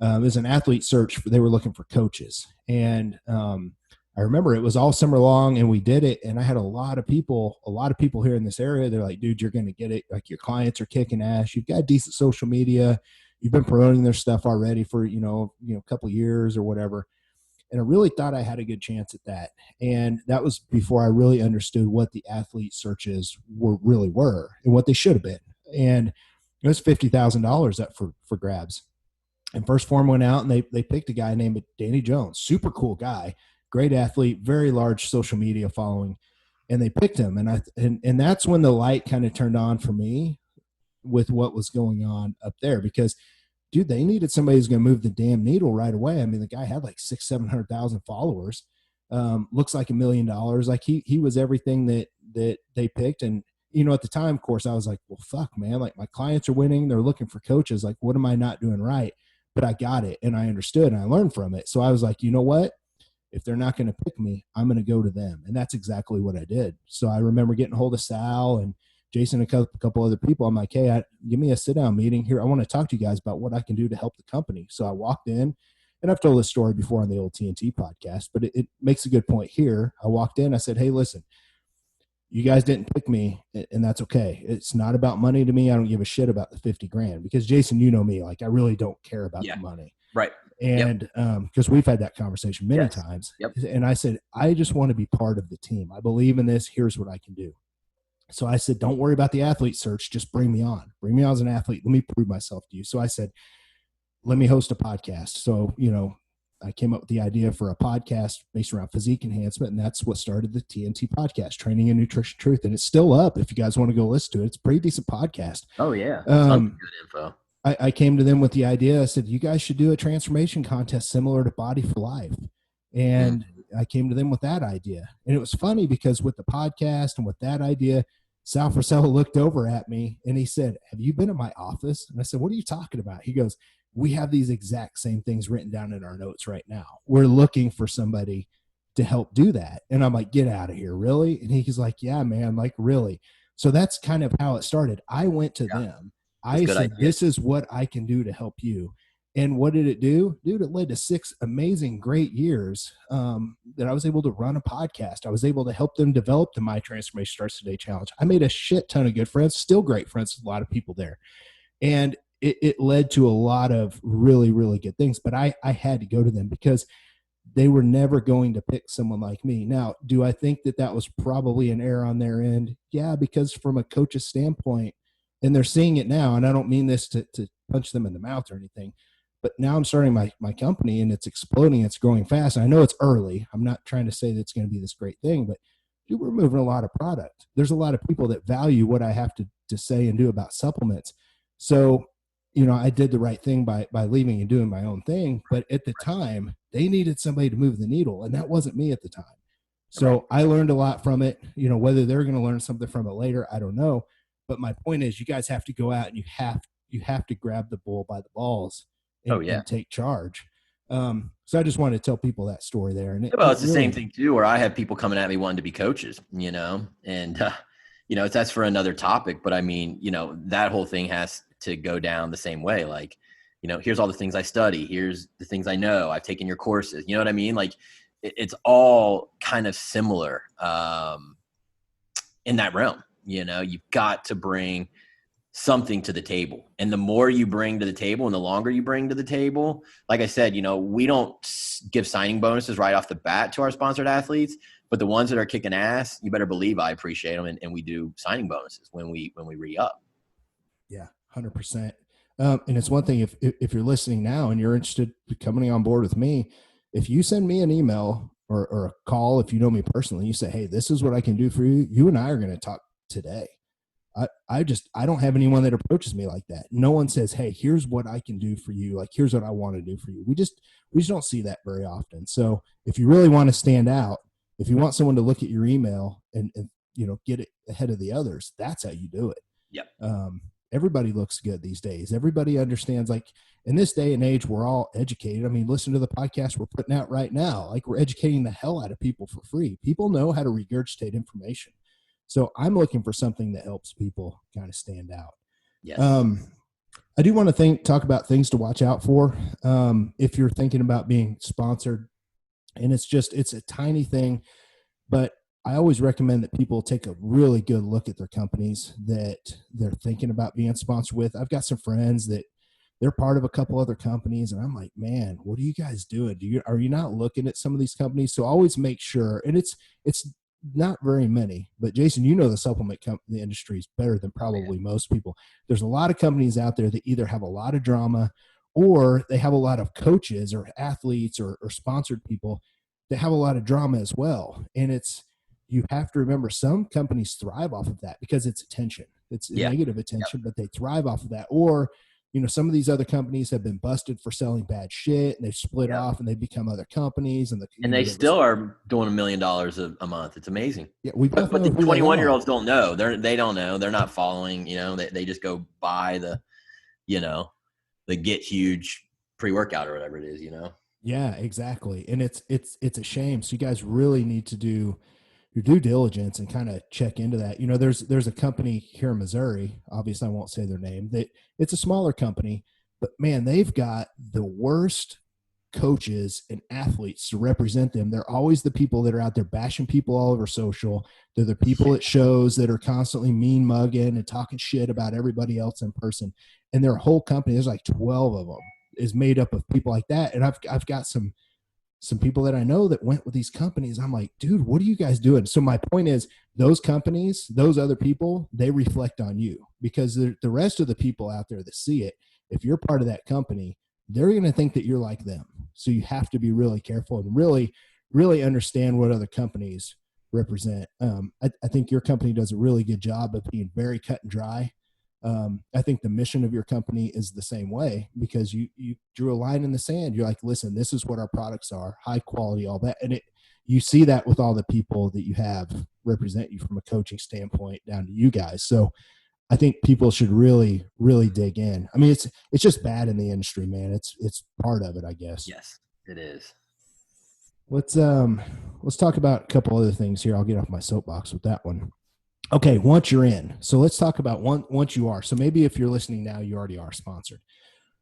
it was an athlete search. They were looking for coaches. And I remember it was all summer long and we did it. And I had a lot of people here in this area. They're like, dude, you're going to get it. Like, your clients are kicking ass. You've got decent social media. You've been promoting their stuff already for, you know, a couple of years or whatever. And I really thought I had a good chance at that. And that was before I really understood what the athlete searches really were and what they should have been. And it was $50,000 up for grabs. And First Form went out and they picked a guy named Danny Jones, super cool guy, great athlete, very large social media following. And they picked him. And that's when the light kind of turned on for me with what was going on up there, because dude, they needed somebody who's going to move the damn needle right away. I mean, the guy had like 700,000 followers, looks like $1 million. Like he was everything that they picked. And, you know, at the time, of course, I was like, well, fuck, man, like my clients are winning. They're looking for coaches. Like, what am I not doing right? But I got it and I understood and I learned from it. So I was like, you know what? If they're not going to pick me, I'm going to go to them. And that's exactly what I did. So I remember getting a hold of Sal and Jason, a couple other people. I'm like, hey, give me a sit down meeting here. I want to talk to you guys about what I can do to help the company. So I walked in, and I've told this story before on the old TNT podcast, but it makes a good point here. I walked in, I said, hey, listen, you guys didn't pick me, and that's okay. It's not about money to me. I don't give a shit about the 50 grand because Jason, you know me, like I really don't care about the money. Right. And because we've had that conversation many times. Yep. And I said, I just want to be part of the team. I believe in this. Here's what I can do. So I said, don't worry about the athlete search. Just bring me on. Bring me on as an athlete. Let me prove myself to you. So I said, let me host a podcast. So, you know, I came up with the idea for a podcast based around physique enhancement, and that's what started the TNT podcast, Training and Nutrition Truth. And it's still up if you guys want to go listen to it. It's a pretty decent podcast. Oh, yeah. Tons of good info. I came to them with the idea. I said, you guys should do a transformation contest similar to Body for Life. And I came to them with that idea. And it was funny because with the podcast and with that idea, Sal Frisella looked over at me and he said, have you been in my office? And I said, what are you talking about? He goes, we have these exact same things written down in our notes right now. We're looking for somebody to help do that. And I'm like, get out of here. Really? And he's like, yeah, man, like really. So that's kind of how it started. I went to them. I said, this is what I can do to help you. And what did it do? Dude, it led to 6 amazing, great years that I was able to run a podcast. I was able to help them develop the My Transformation Starts Today Challenge. I made a shit ton of good friends, still great friends with a lot of people there. And it led to a lot of really, really good things. But I had to go to them because they were never going to pick someone like me. Now, do I think that was probably an error on their end? Yeah, because from a coach's standpoint, and they're seeing it now, and I don't mean this to punch them in the mouth or anything, but now I'm starting my company and it's exploding. It's growing fast. And I know it's early. I'm not trying to say that it's going to be this great thing, but dude, we're moving a lot of product. There's a lot of people that value what I have to say and do about supplements. So, you know, I did the right thing by leaving and doing my own thing. But at the time, they needed somebody to move the needle. And that wasn't me at the time. So I learned a lot from it. You know, whether they're going to learn something from it later, I don't know. But my point is, you guys have to go out and you have to grab the bull by the balls and take charge. So I just wanted to tell people that story there. And it's the same thing too, where I have people coming at me wanting to be coaches, you know, and, you know, that's for another topic, but I mean, you know, that whole thing has to go down the same way. Like, you know, here's all the things I study. Here's the things I know. I've taken your courses. You know what I mean? Like it's all kind of similar in that realm. You know, you've got to bring something to the table. And the more you bring to the table and the longer you bring to the table, like I said, you know, we don't give signing bonuses right off the bat to our sponsored athletes, but the ones that are kicking ass, you better believe I appreciate them. And we do signing bonuses when we re-up. Yeah, 100%. And it's one thing if you're listening now and you're interested in coming on board with me, if you send me an email or a call, if you know me personally, you say, hey, this is what I can do for you. You and I are going to talk today. I don't have anyone that approaches me like that. No one says, hey, here's what I can do for you. Like, here's what I want to do for you. We just don't see that very often. So if you really want to stand out, if you want someone to look at your email and you know, get it ahead of the others, that's how you do it. Yep. Everybody looks good these days. Everybody understands, like in this day and age, we're all educated. I mean, listen to the podcast we're putting out right now. Like we're educating the hell out of people for free. People know how to regurgitate information. So I'm looking for something that helps people kind of stand out. Yes. I do want to talk about things to watch out for. If you're thinking about being sponsored, and it's a tiny thing, but I always recommend that people take a really good look at their companies that they're thinking about being sponsored with. I've got some friends that they're part of a couple other companies. And I'm like, man, what are you guys doing? Are you not looking at some of these companies? So always make sure, and it's not very many, but Jason, you know, the supplement company industry is better than probably most people. There's a lot of companies out there that either have a lot of drama or they have a lot of coaches or athletes or sponsored people that have a lot of drama as well. And you have to remember some companies thrive off of that because it's attention. It's negative attention, but they thrive off of that. Or, you know, some of these other companies have been busted for selling bad shit and they've split off and they become other companies. And they still are doing $1 million a month. It's amazing. Yeah, but the 21-year-olds don't know. They don't know. They're not following, you know, they just go buy the, you know, the Get Huge pre-workout or whatever it is, you know? Yeah, exactly. And it's a shame. So you guys really need to do your due diligence and kind of check into that. You know, there's a company here in Missouri, obviously I won't say their name, that it's a smaller company, but man, they've got the worst coaches and athletes to represent them. They're always the people that are out there bashing people all over social. They're the people at shows that are constantly mean mugging and talking shit about everybody else in person. And their whole company, there's like 12 of them, is made up of people like that. And I've got some people that I know that went with these companies. I'm like, dude, what are you guys doing? So my point is, those companies, those other people, they reflect on you, because the rest of the people out there that see it, if you're part of that company, they're going to think that you're like them. So you have to be really careful and really, really understand what other companies represent. I think your company does a really good job of being very cut and dry. I think the mission of your company is the same way, because you drew a line in the sand. You're like, listen, this is what our products are, high quality, all that. And you see that with all the people that you have represent you from a coaching standpoint down to you guys. So I think people should really, really dig in. I mean, it's just bad in the industry, man. It's part of it, I guess. Yes, it is. Let's talk about a couple other things here. I'll get off my soapbox with that one. Okay, once you're in, so let's talk about once you are. So maybe if you're listening now, you already are sponsored.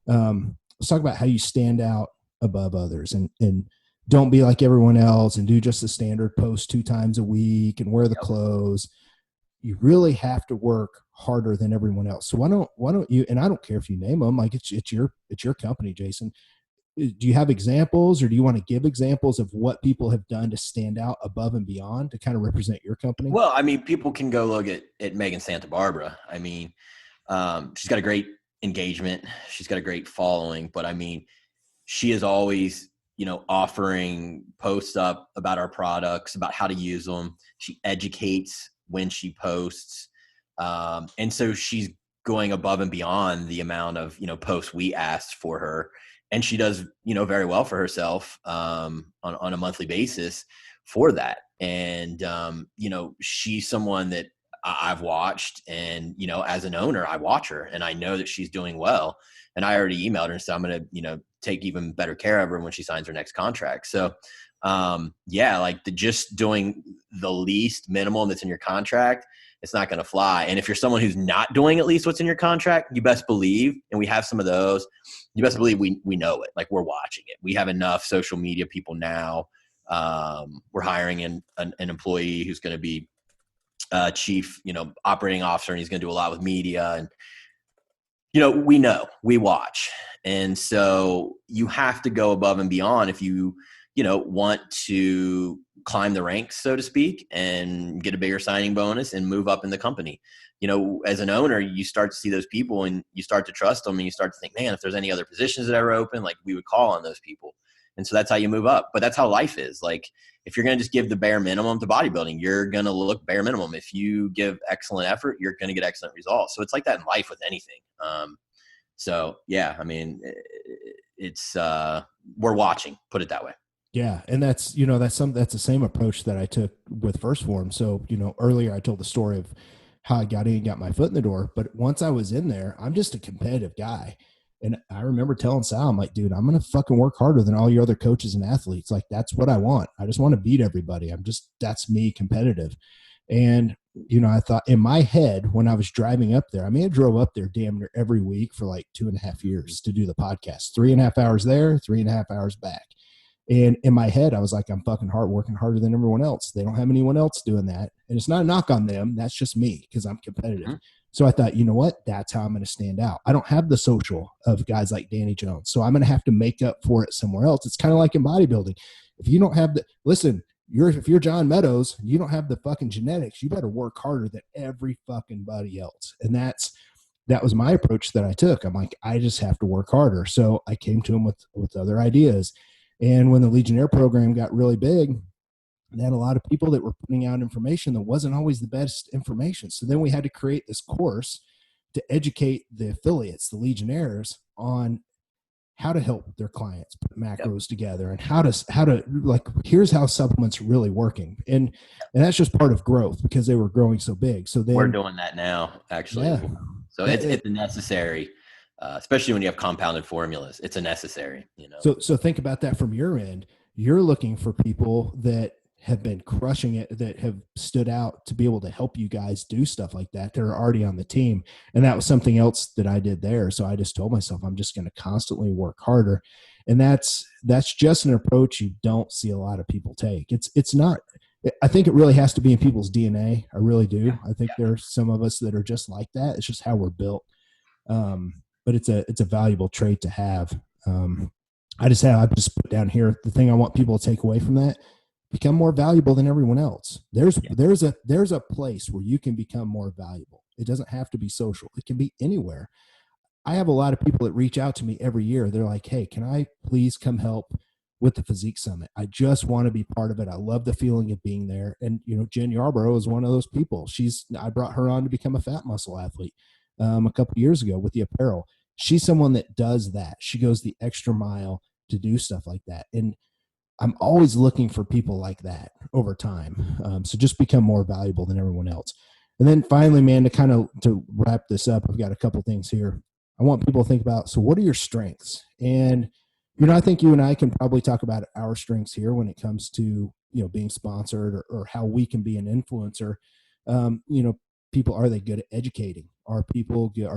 Let's talk about how you stand out above others, and don't be like everyone else and do just the standard post 2 times a week and wear the clothes. You really have to work harder than everyone else. So why don't you? And I don't care if you name them. Like it's your company, Jason. Do you have examples, or do you want to give examples of what people have done to stand out above and beyond to kind of represent your company? Well, I mean, people can go look at Megan Santa Barbara. I mean, she's got a great engagement. She's got a great following, but I mean, she is always, you know, offering posts up about our products, about how to use them. She educates when she posts. And so she's going above and beyond the amount of, you know, posts we asked for her. And she does, you know, very well for herself on a monthly basis for that. And, you know, she's someone that I've watched, and, you know, as an owner, I watch her and I know that she's doing well. And I already emailed her and said, I'm going to, you know, take even better care of her when she signs her next contract. So, yeah, like just doing the least minimum that's in your contract, it's not going to fly. And if you're someone who's not doing at least what's in your contract, you best believe, and we have some of those, you best believe we know it. Like, we're watching it. We have enough social media people now. We're hiring an employee who's going to be chief, you know, operating officer, and he's going to do a lot with media. And, you know, we watch. And so you have to go above and beyond if you know, want to climb the ranks, so to speak, and get a bigger signing bonus and move up in the company. You know, as an owner, you start to see those people and you start to trust them, and you start to think, man, if there's any other positions that ever open, like, we would call on those people. And so that's how you move up. But that's how life is. Like, if you're going to just give the bare minimum to bodybuilding, you're going to look bare minimum. If you give excellent effort, you're going to get excellent results. So it's like that in life with anything. So yeah, I mean, it's we're watching, put it that way. Yeah. And that's, you know, that's the same approach that I took with First Form. So, you know, earlier I told the story of how I got in and got my foot in the door, but once I was in there, I'm just a competitive guy. And I remember telling Sal, I'm like, dude, I'm going to fucking work harder than all your other coaches and athletes. Like, that's what I want. I just want to beat everybody. That's me, competitive. And, you know, I thought in my head when I was driving up there, I mean, I drove up there damn near every week for like 2.5 years to do the podcast, 3.5 hours there, 3.5 hours back. And in my head, I was like, I'm fucking working harder than everyone else. They don't have anyone else doing that. And it's not a knock on them. That's just me because I'm competitive. So I thought, you know what? That's how I'm going to stand out. I don't have the social of guys like Danny Jones. So I'm going to have to make up for it somewhere else. It's kind of like in bodybuilding. If you don't have if you're John Meadows, you don't have the fucking genetics, you better work harder than every fucking buddy else. And that was my approach that I took. I'm like, I just have to work harder. So I came to him with other ideas. And when the Legionnaire program got really big, they had a lot of people that were putting out information that wasn't always the best information. So then we had to create this course to educate the affiliates, the Legionnaires, on how to help their clients put macros together and how to like, here's how supplements really working. And that's just part of growth because they were growing so big. So then we're doing that now, actually. Yeah. So it's necessary, especially when you have compounded formulas. It's a necessary, So think about that from your end. You're looking for people that have been crushing it, that have stood out to be able to help you guys do stuff like that. They're already on the team. And that was something else that I did there. So I just told myself, I'm just going to constantly work harder. And that's just an approach you don't see a lot of people take. It's not, I think it really has to be in people's DNA. I really do. I think there are some of us that are just like that. It's just how we're built. But it's a valuable trait to have. I just put down here the thing I want people to take away from that: become more valuable than everyone else. There's a place where you can become more valuable. It doesn't have to be social. It can be anywhere. I have a lot of people that reach out to me every year. They're like, hey, can I please come help with the Physique Summit? I just want to be part of it. I love the feeling of being there. And, Jen Yarborough is one of those people. I brought her on to become a fat muscle athlete a couple of years ago with the apparel. She's someone that does that. She goes the extra mile to do stuff like that. And I'm always looking for people like that over time. So just become more valuable than everyone else. And then finally, man, to wrap this up, I've got a couple things here. I want people to think about, so what are your strengths? And, I think you and I can probably talk about our strengths here when it comes to, being sponsored or how we can be an influencer. People, are they good at educating? Are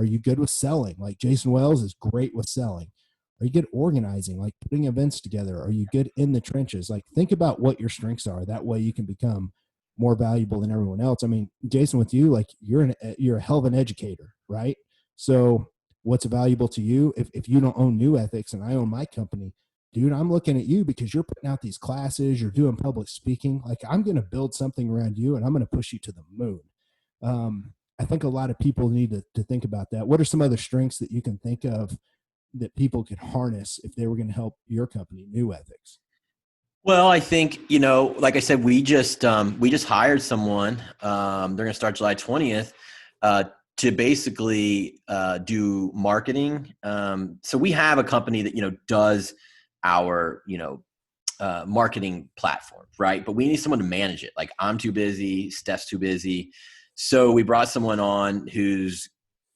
you good with selling? Like Jason Wells is great with selling. Are you good at organizing, like putting events together? Are you good in the trenches? Like, think about what your strengths are. That way you can become more valuable than everyone else. I mean, Jason, with you, like you're a hell of an educator, right? So what's valuable to you? If you don't own New Ethics and I own my company, dude, I'm looking at you because you're putting out these classes, you're doing public speaking. Like, I'm going to build something around you and I'm going to push you to the moon. I think a lot of people need to think about that. What are some other strengths that you can think of that people could harness if they were going to help your company, New Ethics? Well, I think, like I said, we just hired someone. They're going to start July 20th to basically do marketing. So we have a company that, does our, marketing platform, right? But we need someone to manage it. Like, I'm too busy, Steph's too busy. So we brought someone on who's,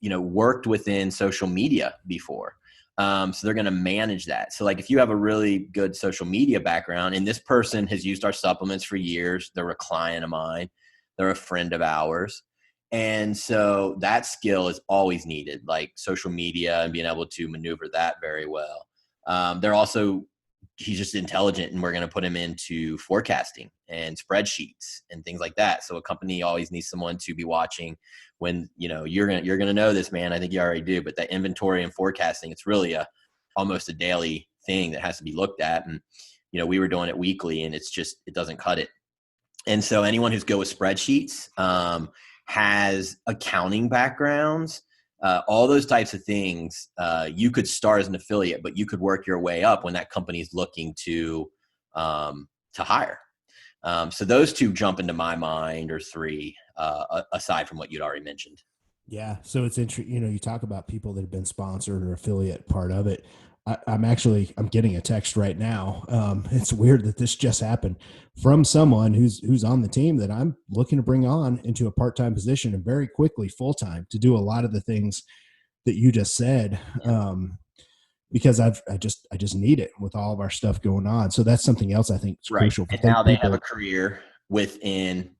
worked within social media before. So they're going to manage that. So like, if you have a really good social media background, and this person has used our supplements for years, they're a client of mine, they're a friend of ours. And so that skill is always needed, like social media and being able to maneuver that very well. He's just intelligent, and we're going to put him into forecasting and spreadsheets and things like that. So a company always needs someone to be watching when, you're going to know this, man. I think you already do, but that inventory and forecasting, it's really almost a daily thing that has to be looked at. And, we were doing it weekly, and it doesn't cut it. And so anyone who's good with spreadsheets, has accounting backgrounds, all those types of things, you could start as an affiliate, but you could work your way up when that company is looking to hire. So those two jump into my mind, or three, aside from what you'd already mentioned. Yeah. So it's interesting, you talk about people that have been sponsored or affiliate part of it. I'm getting a text right now. It's weird that this just happened from someone who's on the team that I'm looking to bring on into a part-time position, and very quickly full-time, to do a lot of the things that you just said. Because I just need it with all of our stuff going on. So that's something else I think is crucial. And now they have a career within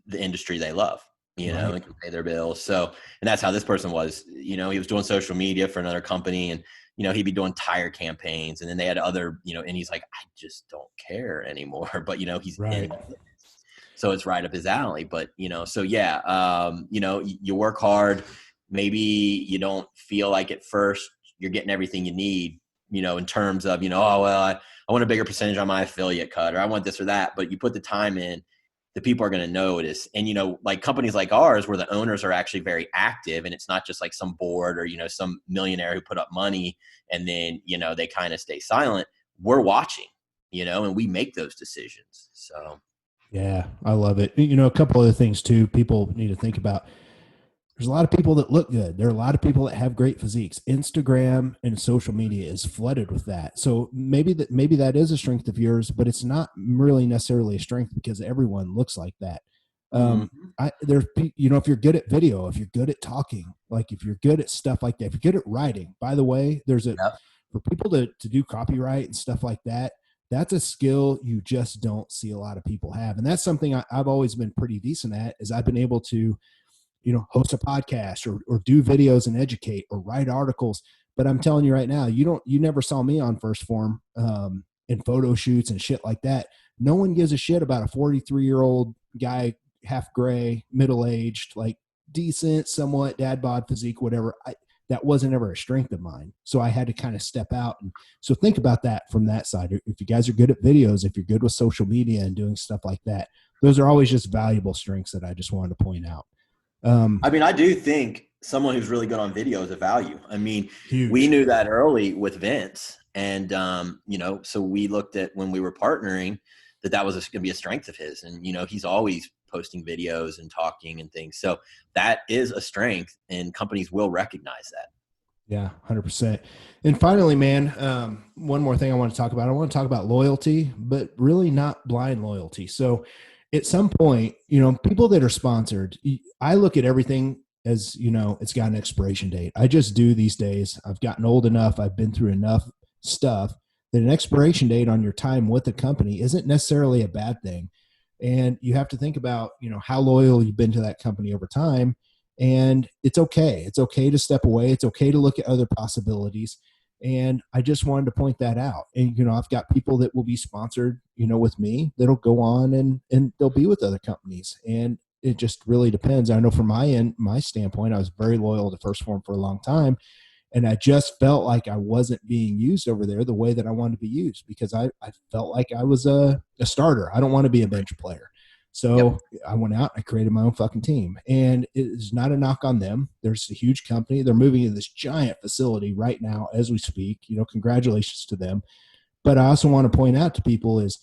the industry they love, and can pay their bills. So, and that's how this person was, he was doing social media for another company, and he'd be doing tire campaigns, and then they had other, and he's like, I just don't care anymore. But, he's Right. in, so it's right up his alley. But, so yeah, you work hard. Maybe you don't feel like at first you're getting everything you need, in terms of, oh, well, I want a bigger percentage on my affiliate cut, or I want this or that. But you put the time in, the people are going to notice. And, like companies like ours, where the owners are actually very active, and it's not just like some board or, some millionaire who put up money and then, they kind of stay silent. We're watching, and we make those decisions. So. Yeah, I love it. A couple other things too, people need to think about. There's a lot of people that look good. There are a lot of people that have great physiques. Instagram and social media is flooded with that. So maybe that is a strength of yours, but it's not really necessarily a strength because everyone looks like that. If you're good at video, if you're good at talking, like if you're good at stuff like that, if you're good at writing, by the way, for people to do copyright and stuff like that, that's a skill you just don't see a lot of people have. And that's something I've always been pretty decent at, is I've been able to, host a podcast or do videos and educate or write articles. But I'm telling you right now, you never saw me on First Form in photo shoots and shit like that. No one gives a shit about a 43-year-old guy, half gray, middle-aged, like decent, somewhat dad bod physique, whatever. That wasn't ever a strength of mine. So I had to kind of step out. And so think about that from that side. If you guys are good at videos, if you're good with social media and doing stuff like that, those are always just valuable strengths that I just wanted to point out. I do think someone who's really good on video is a value. Huge. We knew that early with Vince, and so we looked at when we were partnering that was going to be a strength of his, and he's always posting videos and talking and things. So that is a strength, and companies will recognize that. Yeah, 100%. And finally, man, one more thing I want to talk about. I want to talk about loyalty, but really not blind loyalty. So at some point, people that are sponsored, I look at everything as, it's got an expiration date. I just do these days. I've gotten old enough. I've been through enough stuff that an expiration date on your time with a company isn't necessarily a bad thing. And you have to think about, how loyal you've been to that company over time. And it's okay. It's okay to step away. It's okay to look at other possibilities. And I just wanted to point that out. And, I've got people that will be sponsored, with me, that'll go on and they'll be with other companies. And it just really depends. I know from my standpoint, I was very loyal to First Form for a long time. And I just felt like I wasn't being used over there the way that I wanted to be used, because I felt like I was a starter. I don't want to be a bench player. So I went out, I created my own fucking team, and it is not a knock on them. There's a huge company. They're moving into this giant facility right now as we speak, congratulations to them. But I also want to point out to people is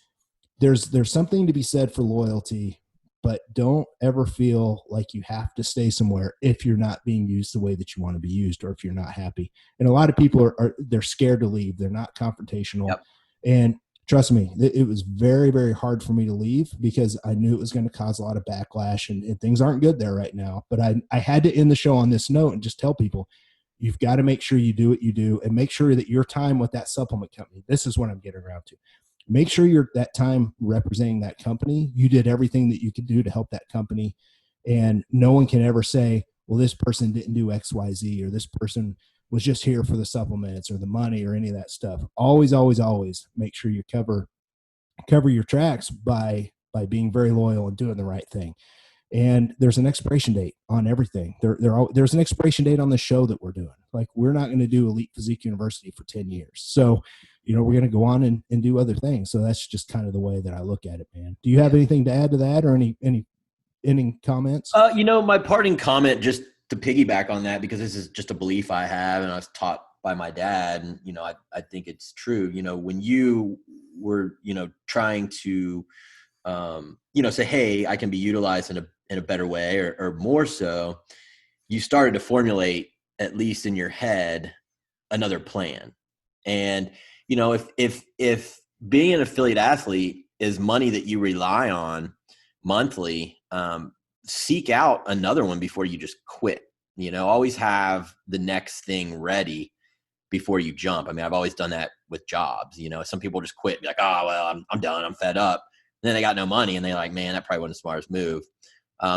there's something to be said for loyalty, but don't ever feel like you have to stay somewhere if you're not being used the way that you want to be used, or if you're not happy. And a lot of people they're scared to leave. They're not confrontational. Yep. And trust me, it was very, very hard for me to leave because I knew it was going to cause a lot of backlash, and things aren't good there right now. But I had to end the show on this note and just tell people, you've got to make sure you do what you do, and make sure that your time with that supplement company, this is what I'm getting around to. Make sure you're that time representing that company. You did everything that you could do to help that company. And no one can ever say, well, this person didn't do X, Y, Z, or this person was just here for the supplements or the money or any of that stuff. Always, always, always make sure you cover your tracks by being very loyal and doing the right thing. And there's an expiration date on everything. There's an expiration date on the show that we're doing. Like, we're not going to do Elite Physique University for 10 years. So, we're going to go on and do other things. So that's just kind of the way that I look at it, man. Do you have anything to add to that, or any comments? My parting comment, just to piggyback on that, because this is just a belief I have, and I was taught by my dad, and, I think it's true. When you were, trying to, say, hey, I can be utilized in a better way, or more so, you started to formulate, at least in your head, another plan. And, if being an affiliate athlete is money that you rely on monthly, seek out another one before you just quit. Always have the next thing ready before you jump. I've always done that with jobs. Some people just quit, be like, oh, well, I'm done. I'm fed up. And then they got no money, and they're like, man, that probably wasn't the smartest move.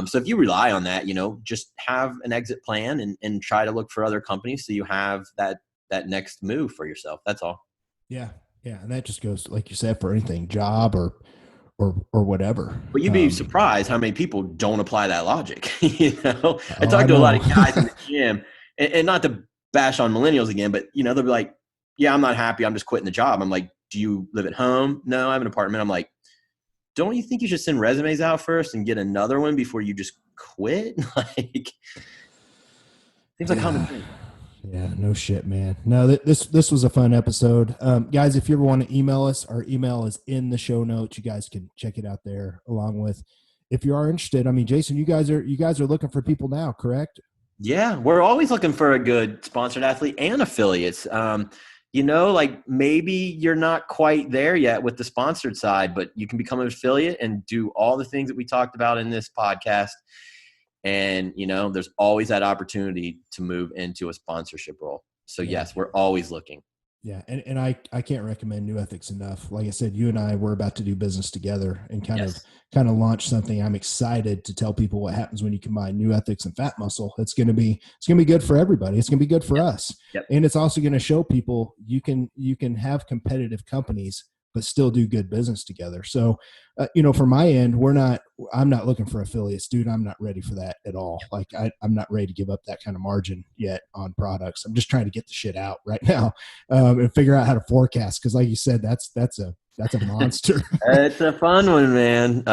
So if you rely on that, just have an exit plan and try to look for other companies, so you have that that next move for yourself. That's all. Yeah. Yeah. And that just goes, like you said, for anything, job or whatever. But you'd be surprised how many people don't apply that logic. I Oh, talk I to a lot know. of guys in the gym, and not to bash on millennials again, but they'll be like, "Yeah, I'm not happy. I'm just quitting the job." I'm like, "Do you live at home?" "No, I have an apartment." I'm like, "Don't you think you should send resumes out first and get another one before you just quit?" Like, seems like common sense. Yeah, no shit, man. No, this was a fun episode, guys. If you ever want to email us, our email is in the show notes. You guys can check it out there. Along with, if you are interested, I mean, Jason, you guys are looking for people now, correct? Yeah, we're always looking for a good sponsored athlete and affiliates. Like maybe you're not quite there yet with the sponsored side, but you can become an affiliate and do all the things that we talked about in this podcast. And, there's always that opportunity to move into a sponsorship role. So yes, we're always looking. Yeah. And I can't recommend New Ethics enough. Like I said, you and I, we're about to do business together and kind of launch something. I'm excited to tell people what happens when you combine New Ethics and Fat Muscle. It's going to be good for everybody. It's going to be good for us. Yep. And it's also going to show people you can have competitive companies but still do good business together. So, from my end, I'm not looking for affiliates, dude. I'm not ready for that at all. Like I'm not ready to give up that kind of margin yet on products. I'm just trying to get the shit out right now and figure out how to forecast. Cause like you said, that's a monster. It's a fun one, man.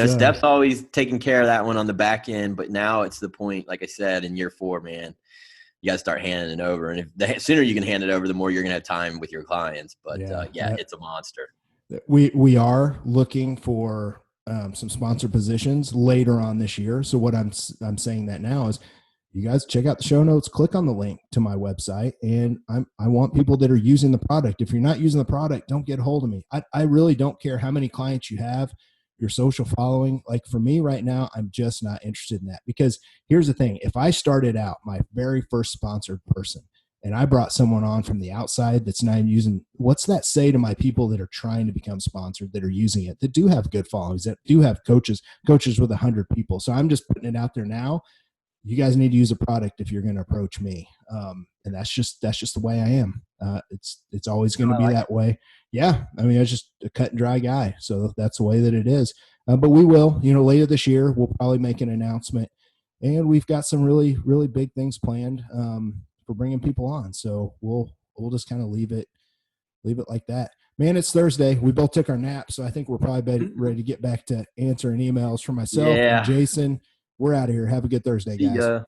Steph's uh, always taking care of that one on the back end, but now it's the point, like I said, in year 4, man, you got to start handing it over. And if the sooner you can hand it over, the more you're going to have time with your clients. But it's a monster. We are looking for some sponsor positions later on this year. So what I'm saying that now is, you guys check out the show notes, click on the link to my website, and I want people that are using the product. If you're not using the product, don't get a hold of me. I really don't care how many clients you have, your social following. Like for me right now, I'm just not interested in that, because here's the thing. If I started out my very first sponsored person and I brought someone on from the outside that's not using, what's that say to my people that are trying to become sponsored, that are using it, that do have good followings, that do have coaches with 100 people. So I'm just putting it out there now. You guys need to use a product if you're going to approach me. And that's just the way I am. It's always going to be that way. Yeah. I mean, I'm just a cut and dry guy. So that's the way that it is. But we will, later this year, we'll probably make an announcement, and we've got some really, really big things planned for bringing people on. So we'll just kind of leave it like that. Man, it's Thursday. We both took our naps, so I think we're probably ready to get back to answering emails from myself and Jason. We're out of here. Have a good Thursday, guys.